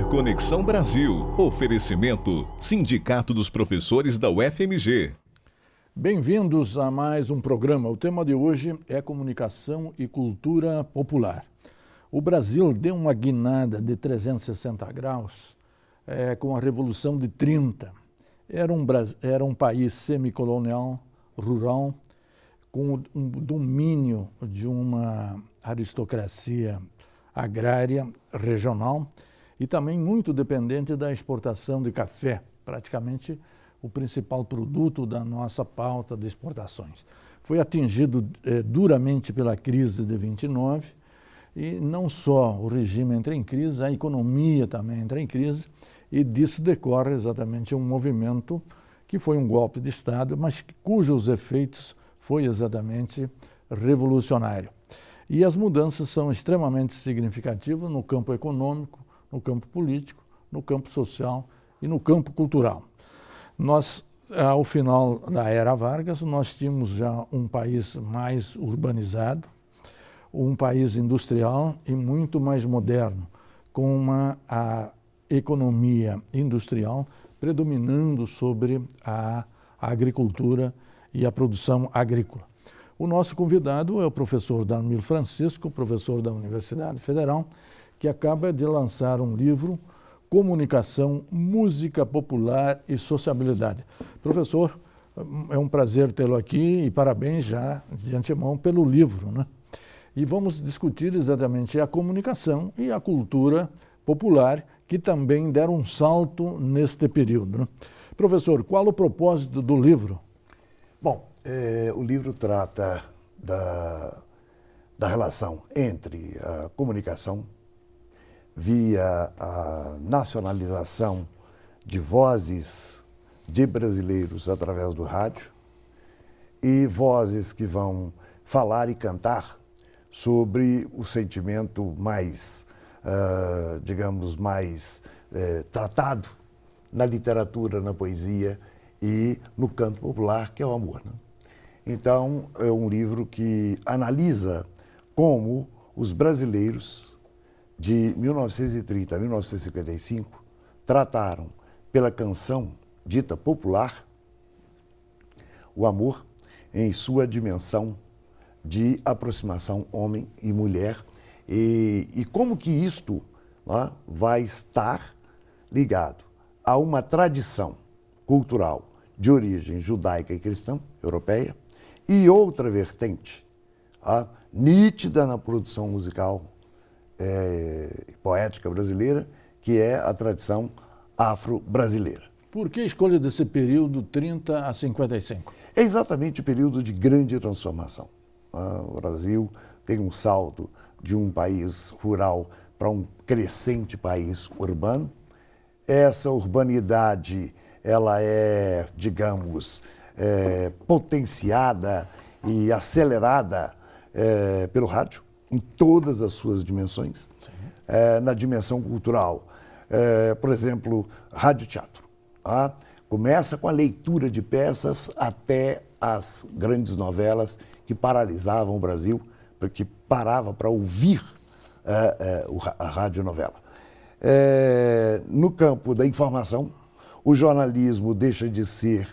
Conexão Brasil. Oferecimento Sindicato dos Professores da UFMG. Bem-vindos a mais um programa. O tema de hoje é comunicação e cultura popular. O Brasil deu uma guinada de 360 graus com a Revolução de 30. Era um país semicolonial, rural, com um domínio de uma aristocracia agrária regional e também muito dependente da exportação de café, praticamente o principal produto da nossa pauta de exportações. Foi atingido duramente pela crise de 29 e não só o regime entra em crise, a economia também entra em crise e disso decorre exatamente um movimento que foi um golpe de Estado, mas cujos efeitos foi exatamente revolucionário. E as mudanças são extremamente significativas no campo econômico, no campo político, no campo social e no campo cultural. Nós, ao final da era Vargas, nós tínhamos já um país mais urbanizado, um país industrial e muito mais moderno, com a economia industrial predominando sobre a agricultura e a produção agrícola. O nosso convidado é o professor Dalmir Francisco, professor da Universidade Federal, que acaba de lançar um livro, Comunicação, Música Popular e Sociabilidade. Professor, é um prazer tê-lo aqui e parabéns já de antemão pelo livro, né? E vamos discutir exatamente a comunicação e a cultura popular, que também deram um salto neste período, né? Professor, qual o propósito do livro? Bom, o livro trata da relação entre a comunicação via a nacionalização de vozes de brasileiros através do rádio e vozes que vão falar e cantar sobre o sentimento mais, tratado na literatura, na poesia e no canto popular, que é o amor, né? Então, é um livro que analisa como os brasileiros de 1930 a 1955 trataram pela canção dita popular o amor em sua dimensão de aproximação homem e mulher e como que isto vai estar ligado a uma tradição cultural de origem judaica e cristã, europeia, e outra vertente, nítida na produção musical poética brasileira, que é a tradição afro-brasileira. Por que a escolha desse período 30 a 55? É exatamente o período de grande transformação. O Brasil tem um salto de um país rural para um crescente país urbano. Essa urbanidade ela é, digamos, potenciada e acelerada pelo rádio, em todas as suas dimensões. Na dimensão cultural, por exemplo, rádio-teatro. Começa com a leitura de peças até as grandes novelas que paralisavam o Brasil, porque parava para ouvir a radionovela. No campo da informação, o jornalismo deixa de ser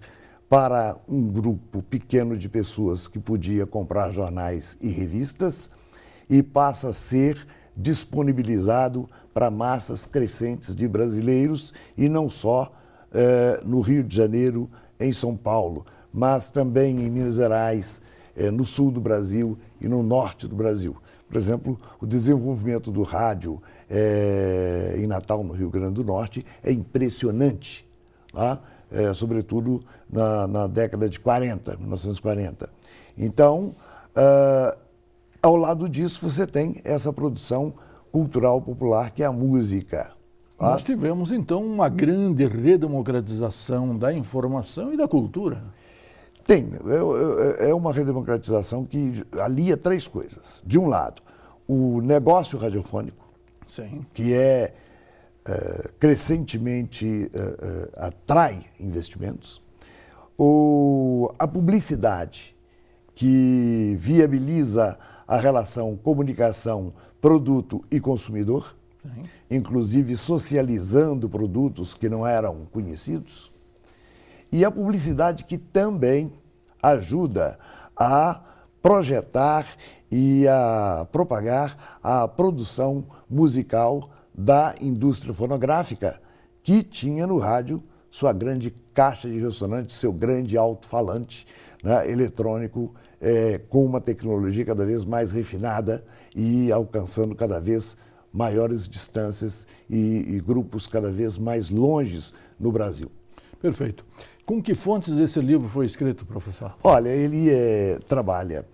para um grupo pequeno de pessoas que podia comprar jornais e revistas e passa a ser disponibilizado para massas crescentes de brasileiros e não só no Rio de Janeiro, em São Paulo, mas também em Minas Gerais, no sul do Brasil e no norte do Brasil. Por exemplo, o desenvolvimento do rádio em Natal, no Rio Grande do Norte, é impressionante, sobretudo na década de 1940. Então, ao lado disso, você tem essa produção cultural popular, que é a música. Nós tivemos, então, uma grande redemocratização da informação e da cultura. Tem. É uma redemocratização que alia três coisas. De um lado, o negócio radiofônico, Sim. que crescentemente atrai investimentos. A publicidade, que viabiliza a relação comunicação, produto e consumidor. inclusive socializando produtos que não eram conhecidos, e a publicidade que também ajuda a projetar e a propagar a produção musical da indústria fonográfica, que tinha no rádio sua grande caixa de ressonante, seu grande alto-falante, né, eletrônico, com uma tecnologia cada vez mais refinada e alcançando cada vez maiores distâncias e grupos cada vez mais longes no Brasil. Perfeito. Com que fontes esse livro foi escrito, professor? Olha, ele trabalha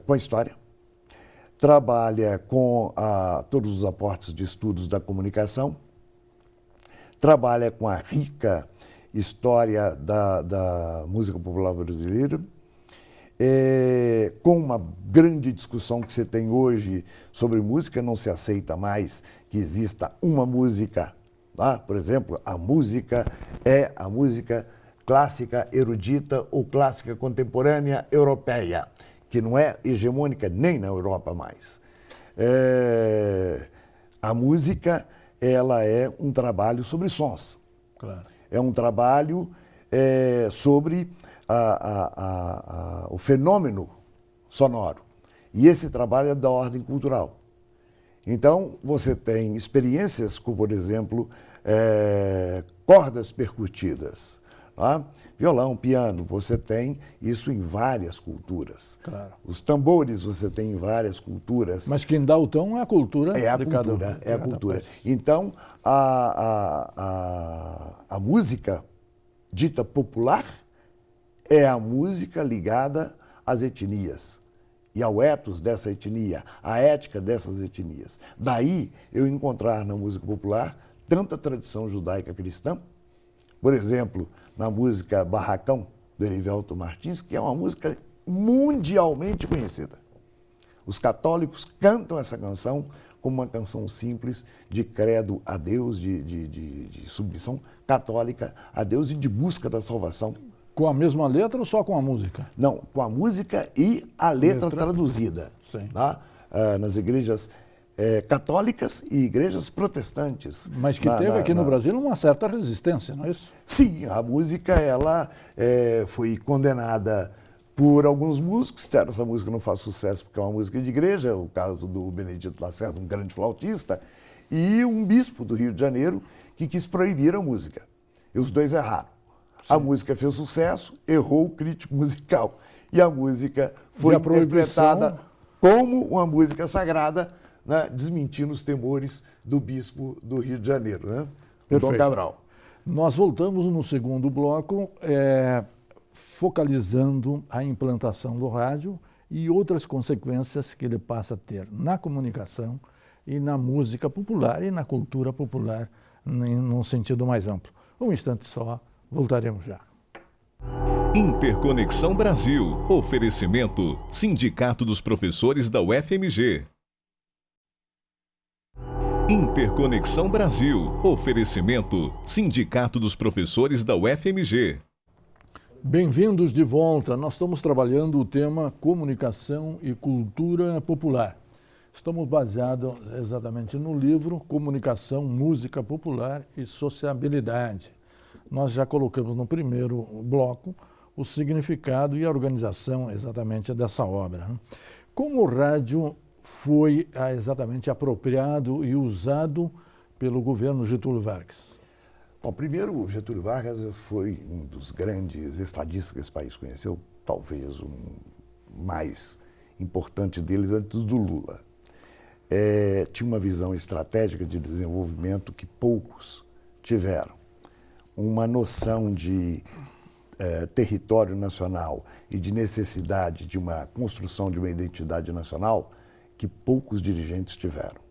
com a história, trabalha com todos os aportes de estudos da comunicação, trabalha com a rica história da música popular brasileira, com uma grande discussão que você tem hoje sobre música. Não se aceita mais que exista uma música. Por exemplo, a música é a música clássica erudita ou clássica contemporânea europeia, que não é hegemônica nem na Europa mais. A música, ela é um trabalho sobre sons. Claro. É um trabalho sobre o fenômeno sonoro. E esse trabalho é da ordem cultural. Então, você tem experiências como, por exemplo, cordas percutidas, violão, piano, você tem isso em várias culturas. Claro. Os tambores você tem em várias culturas. Mas quem dá o tom é a cultura. É a cultura. Então, a música dita popular é a música ligada às etnias e ao ethos dessa etnia, à ética dessas etnias. Daí eu encontrar na música popular tanta tradição judaica cristã, por exemplo, na música Barracão, do Erivelto Martins, que é uma música mundialmente conhecida. Os católicos cantam essa canção como uma canção simples de credo a Deus, de submissão católica a Deus e de busca da salvação. Com a mesma letra ou só com a música? Não, com a música e a letra traduzida. Sim. Nas igrejas católicas e igrejas protestantes. Mas que teve aqui no Brasil uma certa resistência, não é isso? Sim, a música ela foi condenada por alguns músicos. Essa música não faz sucesso porque é uma música de igreja, o caso do Benedito Lacerda, um grande flautista, e um bispo do Rio de Janeiro que quis proibir a música. E os dois erraram. Sim. A música fez sucesso, errou o crítico musical. E a música foi interpretada como uma música sagrada, né, desmentindo os temores do bispo do Rio de Janeiro, né? Dom Cabral. Nós voltamos no segundo bloco, focalizando a implantação do rádio e outras consequências que ele passa a ter na comunicação e na música popular e na cultura popular, num sentido mais amplo. Um instante só, voltaremos já. Interconexão Brasil. Oferecimento: Sindicato dos Professores da UFMG. Interconexão Brasil. Oferecimento: Sindicato dos Professores da UFMG. Bem-vindos de volta. Nós estamos trabalhando o tema comunicação e cultura popular. Estamos baseados exatamente no livro Comunicação, Música Popular e Sociabilidade. Nós já colocamos no primeiro bloco o significado e a organização exatamente dessa obra. Como o rádio foi exatamente apropriado e usado pelo governo Getúlio Vargas? Bom, primeiro, o Getúlio Vargas foi um dos grandes estadistas que esse país conheceu, talvez o mais importante deles antes do Lula. Tinha uma visão estratégica de desenvolvimento que poucos tiveram. Uma noção de território nacional e de necessidade de uma construção de uma identidade nacional que poucos dirigentes tiveram.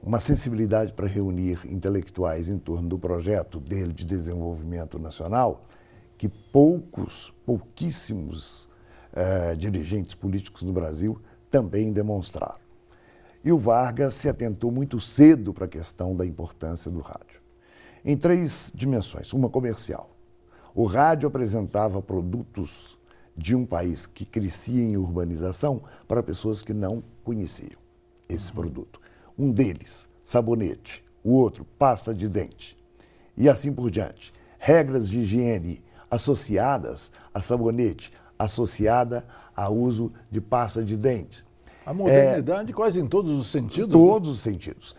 Uma sensibilidade para reunir intelectuais em torno do projeto dele de desenvolvimento nacional que pouquíssimos dirigentes políticos no Brasil também demonstraram. E o Vargas se atentou muito cedo para a questão da importância do rádio, em 3 dimensões. Uma comercial. O rádio apresentava produtos de um país que crescia em urbanização para pessoas que não conheciam esse produto. Um deles, sabonete. O outro, pasta de dente. E assim por diante. Regras de higiene associadas a sabonete, associada ao uso de pasta de dentes. A modernidade quase em todos os sentidos. Todos os sentidos.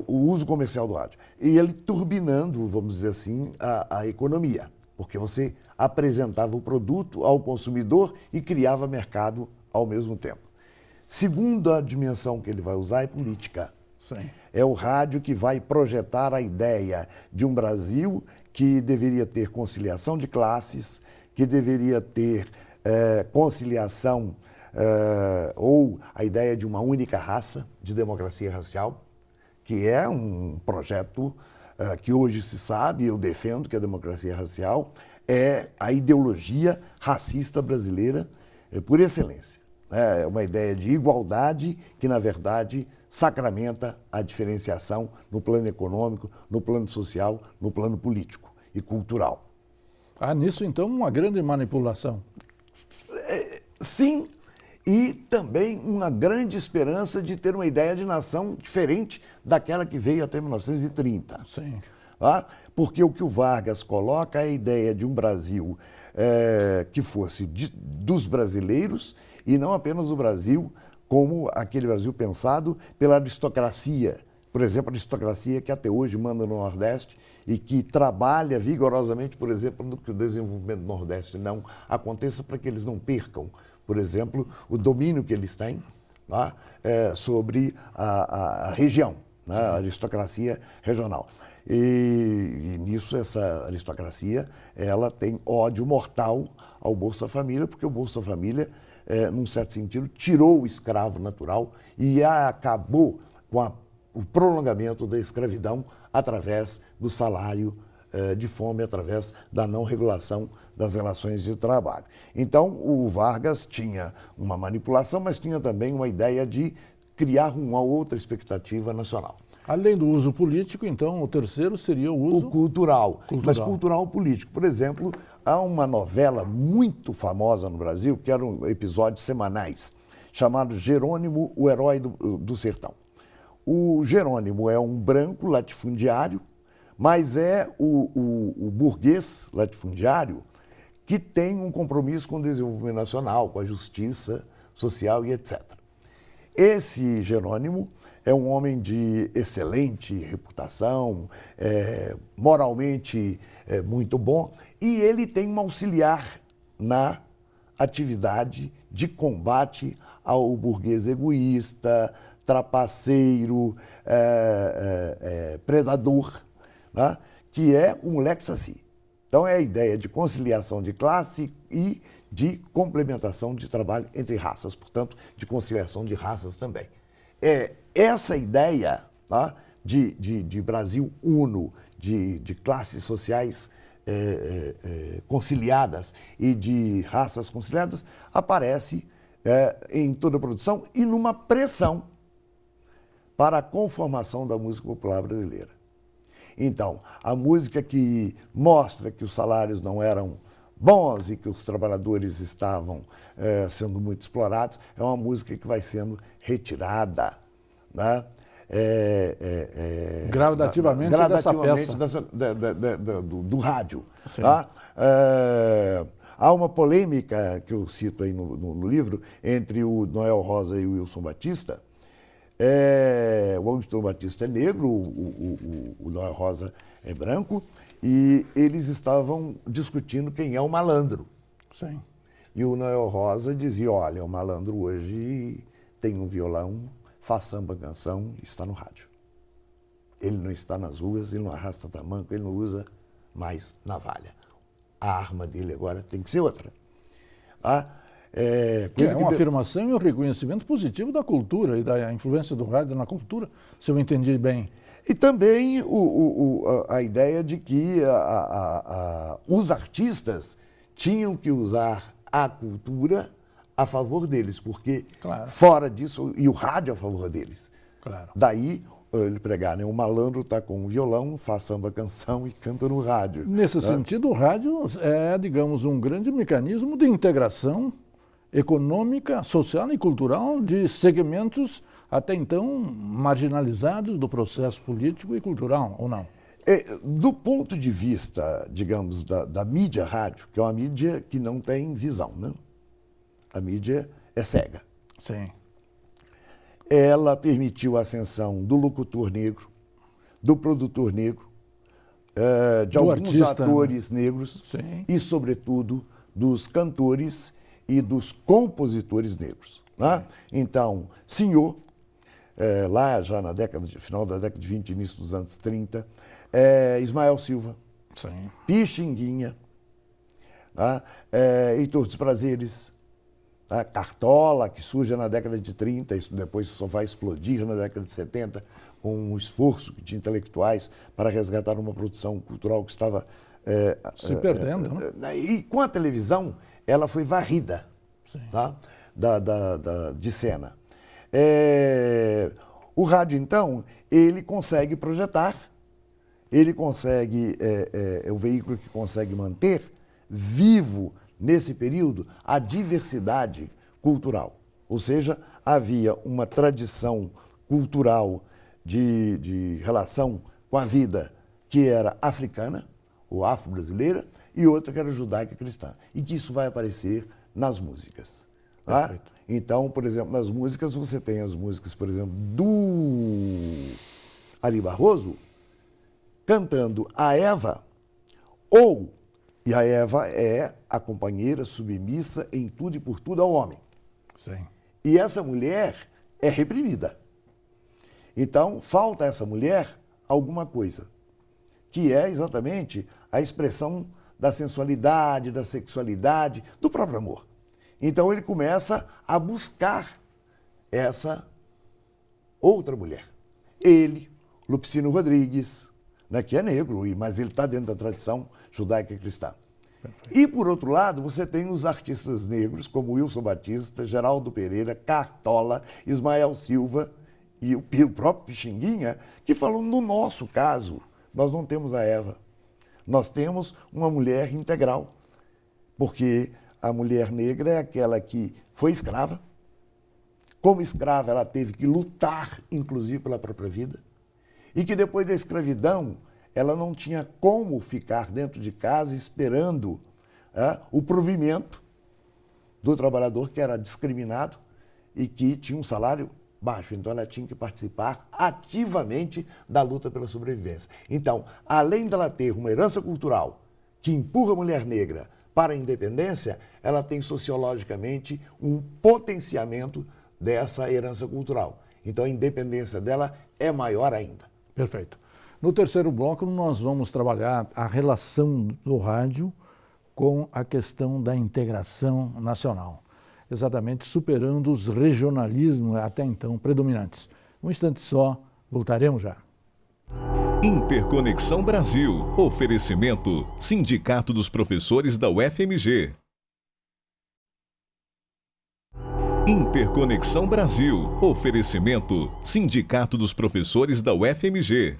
O uso comercial do rádio. E ele turbinando, vamos dizer assim, a economia. Porque você apresentava o produto ao consumidor e criava mercado ao mesmo tempo. Segunda dimensão que ele vai usar é política. Sim. É o rádio que vai projetar a ideia de um Brasil que deveria ter conciliação de classes, que deveria ter conciliação ou a ideia de uma única raça, de democracia racial, que é um projeto que hoje se sabe, eu defendo que a democracia racial é a ideologia racista brasileira por excelência. É uma ideia de igualdade que, na verdade, sacramenta a diferenciação no plano econômico, no plano social, no plano político e cultural. Há nisso, então, uma grande manipulação. Sim, e também uma grande esperança de ter uma ideia de nação diferente daquela que veio até 1930. Sim. Porque o que o Vargas coloca é a ideia de um Brasil que fosse dos brasileiros e não apenas o Brasil como aquele Brasil pensado pela aristocracia. Por exemplo, a aristocracia que até hoje manda no Nordeste e que trabalha vigorosamente, por exemplo, no que o desenvolvimento do Nordeste não aconteça para que eles não percam, por exemplo, o domínio que eles têm sobre a região, a aristocracia regional. E nisso essa aristocracia ela tem ódio mortal ao Bolsa Família, porque o Bolsa Família, num certo sentido, tirou o escravo natural e acabou com o prolongamento da escravidão através do salário de fome, através da não regulação das relações de trabalho. Então, o Vargas tinha uma manipulação, mas tinha também uma ideia de criar uma outra expectativa nacional. Além do uso político, então, o terceiro seria o uso... O cultural. Mas cultural político. Por exemplo, há uma novela muito famosa no Brasil, que eram episódios semanais, chamado Jerônimo, o Herói do Sertão. O Jerônimo é um branco latifundiário, mas é o burguês latifundiário que tem um compromisso com o desenvolvimento nacional, com a justiça social e etc. Esse Jerônimo é um homem de excelente reputação, moralmente muito bom, e ele tem um auxiliar na atividade de combate ao burguês egoísta, trapaceiro, predador, né? Que é o moleque Saci. Então é a ideia de conciliação de classe e de complementação de trabalho entre raças, portanto, de conciliação de raças também. Essa ideia, tá, de Brasil uno, de classes sociais conciliadas e de raças conciliadas, aparece em toda a produção e numa pressão para a conformação da música popular brasileira. Então, a música que mostra que os salários não eram bons e que os trabalhadores estavam sendo muito explorados, é uma música que vai sendo retirada, né? Gradativamente dessa peça. Do rádio. Tá? Há uma polêmica que eu cito aí no livro entre o Noel Rosa e o Wilson Batista. O Wilson Batista é negro, o Noel Rosa é branco, e eles estavam discutindo quem é o malandro. Sim. E o Noel Rosa dizia, olha, o malandro hoje tem um violão, faz samba, canção, está no rádio. Ele não está nas ruas, ele não arrasta tamanco, ele não usa mais navalha. A arma dele agora tem que ser outra. É uma afirmação e um reconhecimento positivo da cultura e da influência do rádio na cultura, se eu entendi bem. E também a ideia de que os artistas tinham que usar a cultura a favor deles, porque fora disso, e o rádio a favor deles. Claro. Daí ele pregar, né? O malandro está com um violão, faz samba canção e canta no rádio. Nesse sentido, o rádio é, digamos, um grande mecanismo de integração econômica, social e cultural de segmentos até então marginalizados do processo político e cultural, ou não? Do ponto de vista, digamos, da mídia rádio, que é uma mídia que não tem visão, né? A mídia é cega. Sim. Ela permitiu a ascensão do locutor negro, do produtor negro, de alguns artista, atores negros. Sim. E, sobretudo, dos cantores e dos compositores negros. Né? Então, Senhor, lá já na final da década de 20, início dos anos 30, Ismael Silva, Sim. Pixinguinha, tá? Heitor dos Prazeres, tá? Cartola, que surge na década de 30, isso depois só vai explodir na década de 70, com um esforço que tinha intelectuais para resgatar uma produção cultural que estava se perdendo, né? E com a televisão, ela foi varrida, tá? De cena. O rádio, então, ele consegue projetar, ele consegue, é o veículo que consegue manter vivo, nesse período, a diversidade cultural. Ou seja, havia uma tradição cultural de relação com a vida que era africana, ou afro-brasileira, e outra que era judaica cristã. E que isso vai aparecer nas músicas. Tá? Então, por exemplo, nas músicas, você tem as músicas, por exemplo, do Ari Barroso, cantando a Eva, e a Eva é a companheira submissa em tudo e por tudo ao homem. Sim. E essa mulher é reprimida. Então, falta a essa mulher alguma coisa, que é exatamente a expressão da sensualidade, da sexualidade, do próprio amor. Então ele começa a buscar essa outra mulher. Ele, Lupicínio Rodrigues, né, que é negro, mas ele está dentro da tradição judaica cristã. Perfeito. E, por outro lado, você tem os artistas negros, como Wilson Batista, Geraldo Pereira, Cartola, Ismael Silva e o próprio Pixinguinha, que falam, no nosso caso, nós não temos a Eva. Nós temos uma mulher integral, porque a mulher negra é aquela que foi escrava. Como escrava, ela teve que lutar, inclusive, pela própria vida. E que depois da escravidão, ela não tinha como ficar dentro de casa esperando o provimento do trabalhador que era discriminado e que tinha um salário baixo. Então, ela tinha que participar ativamente da luta pela sobrevivência. Então, além dela ter uma herança cultural que empurra a mulher negra para a independência, ela tem sociologicamente um potenciamento dessa herança cultural. Então, a independência dela é maior ainda. Perfeito. No terceiro bloco, nós vamos trabalhar a relação do rádio com a questão da integração nacional, exatamente superando os regionalismos até então predominantes. Um instante só, voltaremos já. Interconexão Brasil. Oferecimento Sindicato dos Professores da UFMG. Interconexão Brasil. Oferecimento Sindicato dos Professores da UFMG.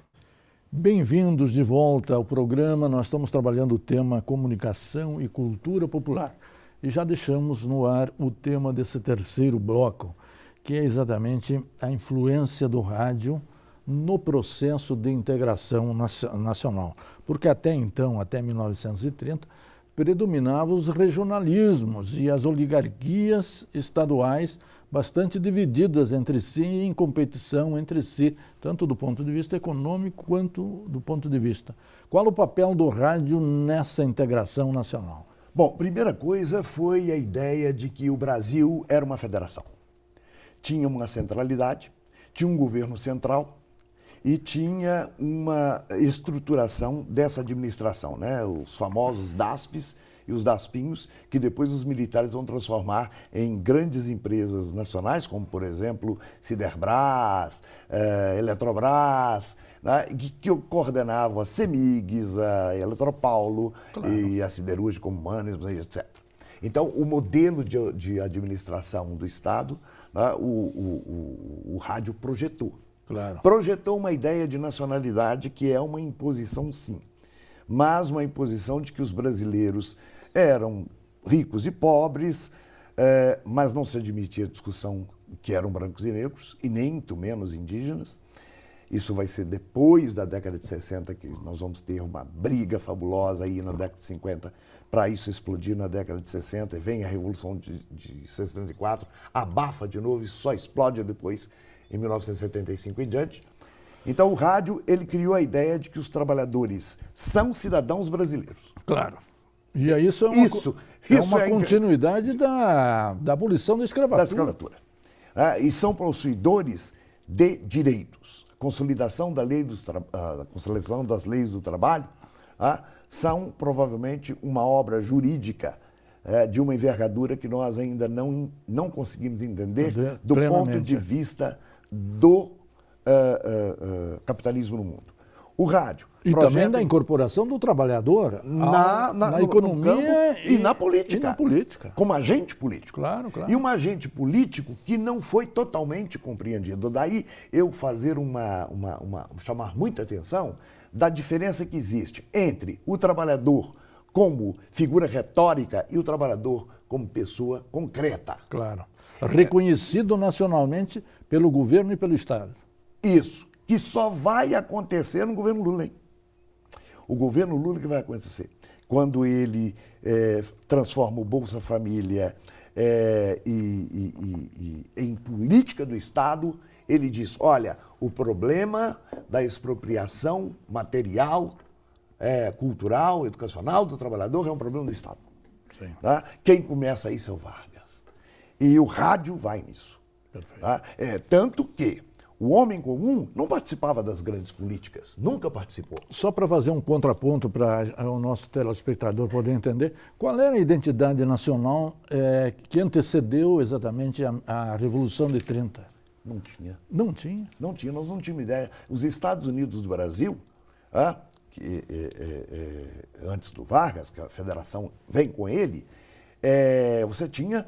Bem-vindos de volta ao programa. Nós estamos trabalhando o tema comunicação e cultura popular. E já deixamos no ar o tema desse terceiro bloco, que é exatamente a influência do rádio no processo de integração nacional. Porque até então, até 1930, predominavam os regionalismos e as oligarquias estaduais bastante divididas entre si e em competição entre si, tanto do ponto de vista econômico quanto do ponto de vista. Qual o papel do rádio nessa integração nacional? Bom, primeira coisa foi a ideia de que o Brasil era uma federação. Tinha uma centralidade, tinha um governo central e tinha uma estruturação dessa administração, né? Os famosos DASPs e os DASPinhos, que depois os militares vão transformar em grandes empresas nacionais, como, por exemplo, Siderbras, Eletrobras, né? que coordenavam a CEMIGs, a Eletropaulo, claro, e a Siderúrgica como Manes, etc. Então, o modelo de administração do Estado, né, o rádio projetou. Claro. Projetou uma ideia de nacionalidade que é uma imposição, sim, mas uma imposição de que os brasileiros eram ricos e pobres, mas não se admitia discussão que eram brancos e negros, e nem muito menos indígenas. Isso vai ser depois da década de 60 que nós vamos ter uma briga fabulosa aí na década de 50 para isso explodir na década de 60. E vem a Revolução de 64, abafa de novo e só explode depois em 1975 em diante. Então o rádio, ele criou a ideia de que os trabalhadores são cidadãos brasileiros. Claro. E aí isso é uma continuidade da abolição da escravatura. Da escravatura. E são possuidores de direitos. Consolidação das leis do trabalho são provavelmente uma obra jurídica de uma envergadura que nós ainda não conseguimos entender do ponto de vista do capitalismo no mundo. O rádio. E também da incorporação do trabalhador na economia e na política. E na política. Como agente político. Claro, claro. E um agente político que não foi totalmente compreendido. Daí eu fazer chamar muita atenção da diferença que existe entre o trabalhador como figura retórica e o trabalhador como pessoa concreta. Claro. Reconhecido nacionalmente pelo governo e pelo Estado. Isso. Que só vai acontecer no governo Lula, hein? O governo Lula que vai acontecer. Quando ele transforma o Bolsa Família em política do Estado, ele diz, olha, o problema da expropriação material, cultural, educacional do trabalhador é um problema do Estado. Sim. Tá? Quem começa isso é o Vargas. E o rádio vai nisso. Perfeito. Tá? Tanto que o homem comum não participava das grandes políticas, nunca participou. Só para fazer um contraponto para o nosso telespectador poder entender, qual era a identidade nacional que antecedeu exatamente a Revolução de 30? Não tinha. Não tinha? Não tinha, nós não tínhamos ideia. Os Estados Unidos do Brasil, que antes do Vargas, que a federação vem com ele, você tinha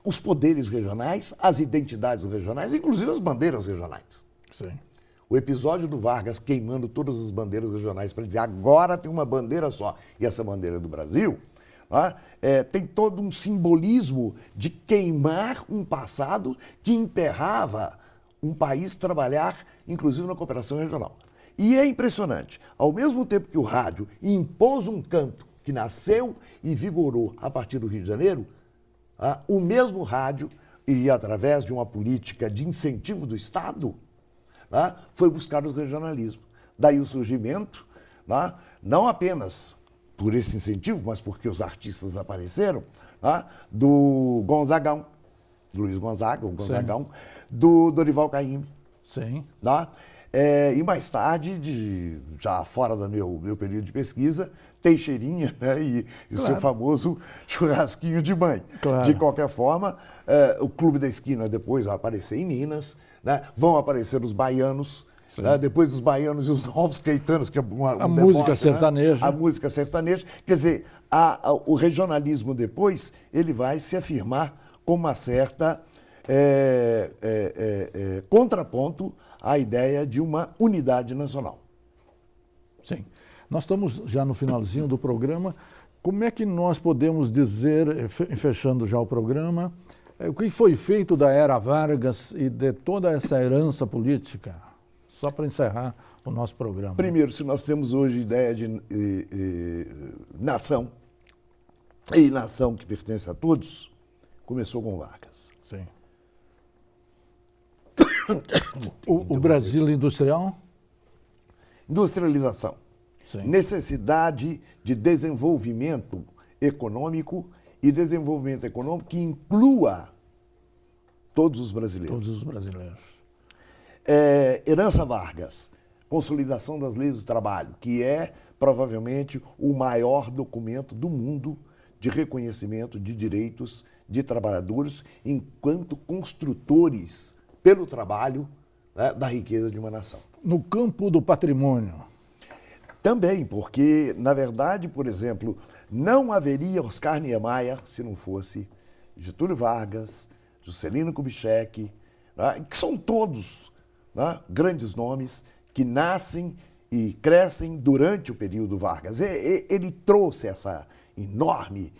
os poderes regionais, as identidades regionais, inclusive as bandeiras regionais. Sim. O episódio do Vargas queimando todas as bandeiras regionais para dizer agora tem uma bandeira só, e essa bandeira do Brasil, tem todo um simbolismo de queimar um passado que emperrava um país trabalhar, inclusive na cooperação regional. E é impressionante, ao mesmo tempo que o rádio impôs um canto que nasceu e vigorou a partir do Rio de Janeiro, o mesmo rádio, e através de uma política de incentivo do Estado, foi buscar o regionalismo. Daí o surgimento, não apenas por esse incentivo, mas porque os artistas apareceram, do Gonzagão, do Luiz Gonzaga, o Gonzagão, do Dorival Caymmi. Sim. E mais tarde, já fora do meu período de pesquisa, Teixeirinha, e claro, seu famoso churrasquinho de mãe. Claro. De qualquer forma, o Clube da Esquina depois vai aparecer em Minas, vão aparecer os baianos, depois os baianos e os novos caetanos, que é a música sertaneja. A música sertaneja. Quer dizer, o regionalismo depois, ele vai se afirmar com uma certa contraponto à ideia de uma unidade nacional. Sim. Nós estamos já no finalzinho do programa. Como é que nós podemos dizer, fechando já o programa, o que foi feito da era Vargas e de toda essa herança política? Só para encerrar o nosso programa. Primeiro, se nós temos hoje ideia de nação, e nação que pertence a todos, começou com Vargas. Sim. O Brasil industrial? Industrialização. Sim. Necessidade de desenvolvimento econômico e desenvolvimento econômico que inclua todos os brasileiros. Todos os brasileiros. Herança Vargas, consolidação das leis do trabalho, que é provavelmente o maior documento do mundo de reconhecimento de direitos de trabalhadores enquanto construtores pelo trabalho da riqueza de uma nação. No campo do patrimônio? Também, porque, na verdade, por exemplo, não haveria Oscar Niemeyer se não fosse Getúlio Vargas, Juscelino Kubitschek, que são todos grandes nomes que nascem e crescem durante o período Vargas. Ele trouxe essa enorme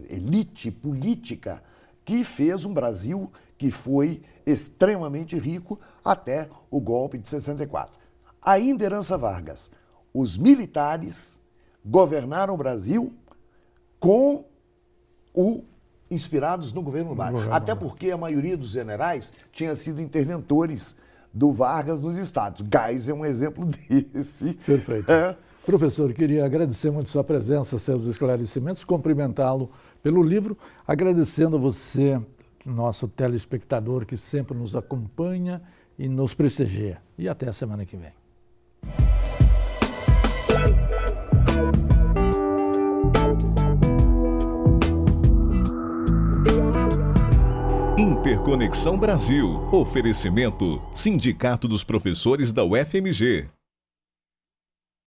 elite política que fez um Brasil que foi extremamente rico até o golpe de 64. Ainda herança Vargas, os militares governaram o Brasil inspirados no governo Vargas. Até porque a maioria dos generais tinha sido interventores do Vargas nos estados. Geis é um exemplo desse. Perfeito. Professor, queria agradecer muito sua presença, seus esclarecimentos, cumprimentá-lo pelo livro, agradecendo a você, nosso telespectador, que sempre nos acompanha e nos prestigia. E até a semana que vem. Interconexão Brasil. Oferecimento: Sindicato dos Professores da UFMG.